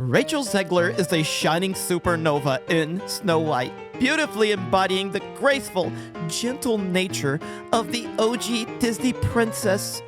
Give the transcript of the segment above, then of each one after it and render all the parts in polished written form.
Rachel Zegler is a shining supernova in Snow White, beautifully embodying the graceful, gentle nature of the OG Disney princess.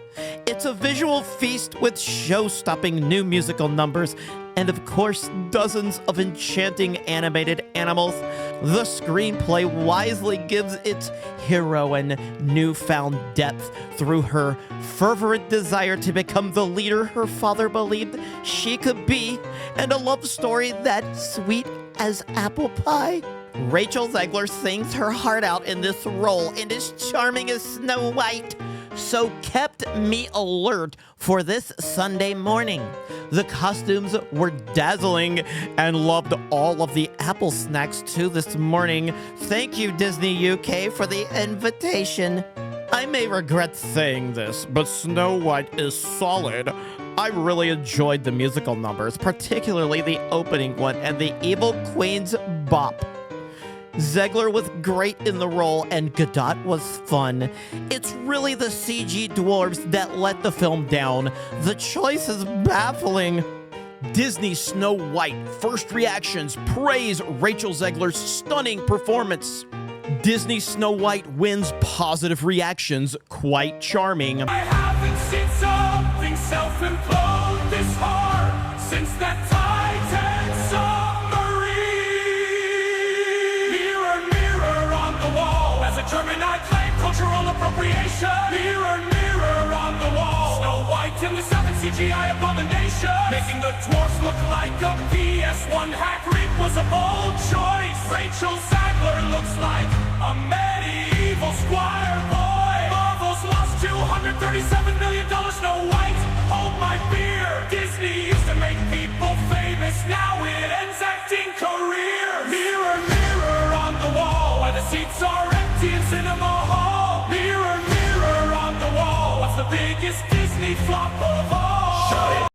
It's a visual feast with show-stopping new musical numbers and, of course, dozens of enchanting animated animals. The screenplay wisely gives its heroine newfound depth through her fervent desire to become the leader her father believed she could be, and a love story that's sweet as apple pie. Rachel Zegler sings her heart out in this role and is charming as Snow White, so kept me alert for this Sunday morning. The costumes were dazzling and loved all of the apple snacks too this morning. Thank you, Disney UK, for the invitation. I may regret saying this, but Snow White is solid. I really enjoyed the musical numbers, particularly the opening one and the Evil Queen's bop. Zegler was great in the role, and Godot was fun. It's really the CG dwarves that let the film down. The choice is baffling. Disney Snow White first reactions praise Rachel Zegler's stunning performance. Disney Snow White wins positive reactions, quite charming. I haven't seen something self-implode this hard since that Titan submarine. Mirror, mirror on the wall, as a German I claim cultural appropriation. Mirror, mirror on the wall, Snow White in the 7 CGI abomination, making the dwarfs look like a PS1 hack reap was a bold choice. Rachel Zegler looks like a medieval squire boy. Marvel's lost $237 million. Snow White, hold my beer. Disney used to make people famous, now it ends acting careers. Mirror, mirror on the wall, why the seats are empty in Cinema Hall. Mirror, mirror on the wall, what's the biggest Disney flop of all? Shut it.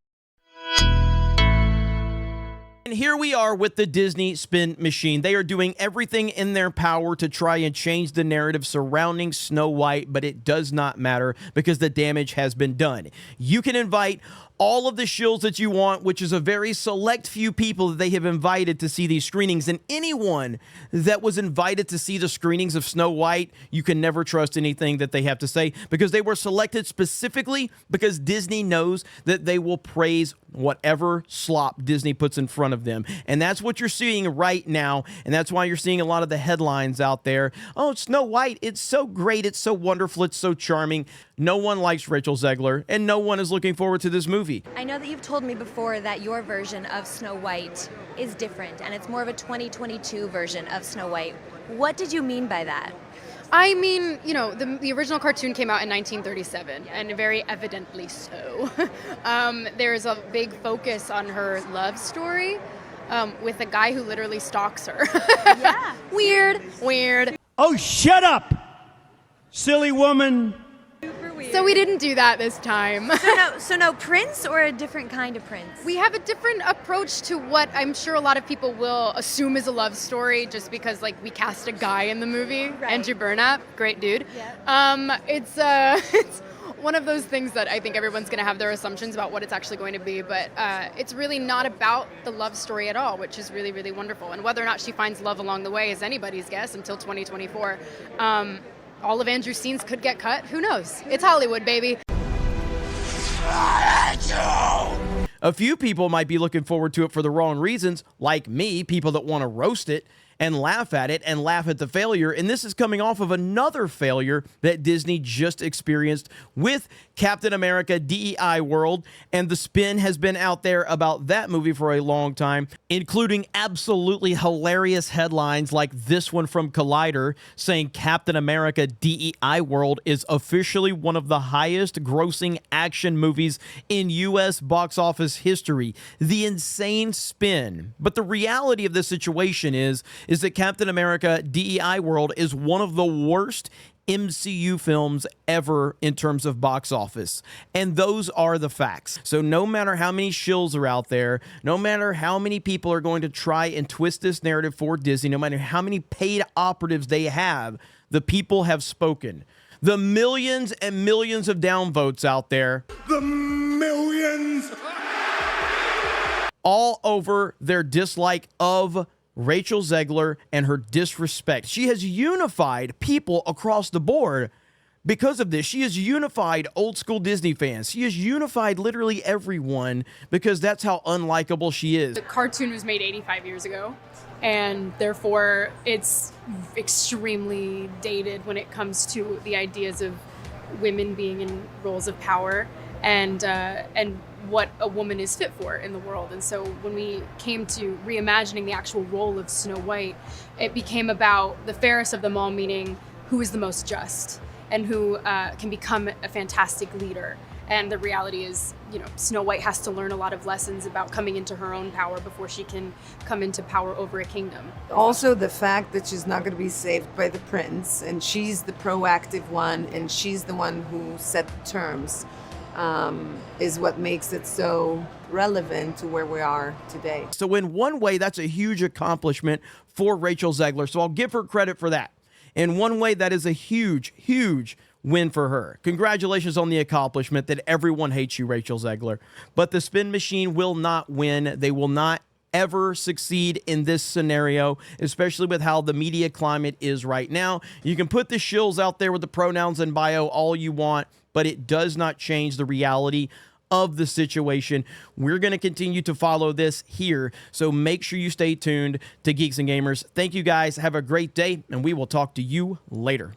And here we are with the Disney spin machine. They are doing everything in their power to try and change the narrative surrounding Snow White, but it does not matter because the damage has been done. You can invite all of the shills that you want, which is a very select few people that they have invited to see these screenings. And anyone that was invited to see the screenings of Snow White, you can never trust anything that they have to say because they were selected specifically because Disney knows that they will praise whatever slop Disney puts in front of them. And that's what you're seeing right now. And that's why you're seeing a lot of the headlines out there. Oh, Snow White, it's so great. It's so wonderful. It's so charming. No one likes Rachel Zegler, and no one is looking forward to this movie. I know that you've told me before that your version of Snow White is different, and it's more of a 2022 version of Snow White. What did you mean by that? I mean, you know, the original cartoon came out in 1937, and very evidently so. There's a big focus on her love story with a guy who literally stalks her. Yeah. Weird. Oh, shut up, silly woman. Super weird. So we didn't do that this time. So no Prince, or a different kind of Prince? We have a different approach to what I'm sure a lot of people will assume is a love story just because, like, we cast a guy in the movie. Right. Andrew Burnap, great dude. Yeah. It's one of those things that I think everyone's going to have their assumptions about what it's actually going to be, but it's really not about the love story at all, which is really, really wonderful. And whether or not she finds love along the way is anybody's guess until 2024. All of Andrew's scenes could get cut. Who knows? It's Hollywood, baby. A few people might be looking forward to it for the wrong reasons, like me, people that want to roast it and laugh at it and laugh at the failure. And this is coming off of another failure that Disney just experienced with Captain America DEI World. And the spin has been out there about that movie for a long time, including absolutely hilarious headlines like this one from Collider saying Captain America DEI World is officially one of the highest grossing action movies in U.S. box office history. The insane spin. But the reality of this situation is that Captain America DEI World is one of the worst MCU films ever in terms of box office. And those are the facts. So no matter how many shills are out there, no matter how many people are going to try and twist this narrative for Disney, no matter how many paid operatives they have, the people have spoken. The millions and millions of downvotes out there. The millions. all over their dislike of Rachel Zegler and her disrespect. She has unified people across the board because of this. She has unified old school Disney fans. She has unified literally everyone because that's how unlikable she is. The cartoon was made 85 years ago, and therefore it's extremely dated when it comes to the ideas of women being in roles of power and what a woman is fit for in the world. And so when we came to reimagining the actual role of Snow White, it became about the fairest of them all, meaning who is the most just and who can become a fantastic leader. And the reality is, Snow White has to learn a lot of lessons about coming into her own power before she can come into power over a kingdom. Also, the fact that she's not going to be saved by the prince, and she's the proactive one, and she's the one who set the terms, is what makes it so relevant to where we are today. So in one way, that's a huge accomplishment for Rachel Zegler. So I'll give her credit for that. In one way, that is a huge, huge win for her. Congratulations on the accomplishment that everyone hates you, Rachel Zegler. But the spin machine will not win. They will not ever succeed in this scenario, especially with how the media climate is right now. You can put the shills out there with the pronouns and bio all you want, but it does not change the reality of the situation. We're going to continue to follow this here, so make sure you stay tuned to Geeks and Gamers. Thank you guys. Have a great day, and we will talk to you later.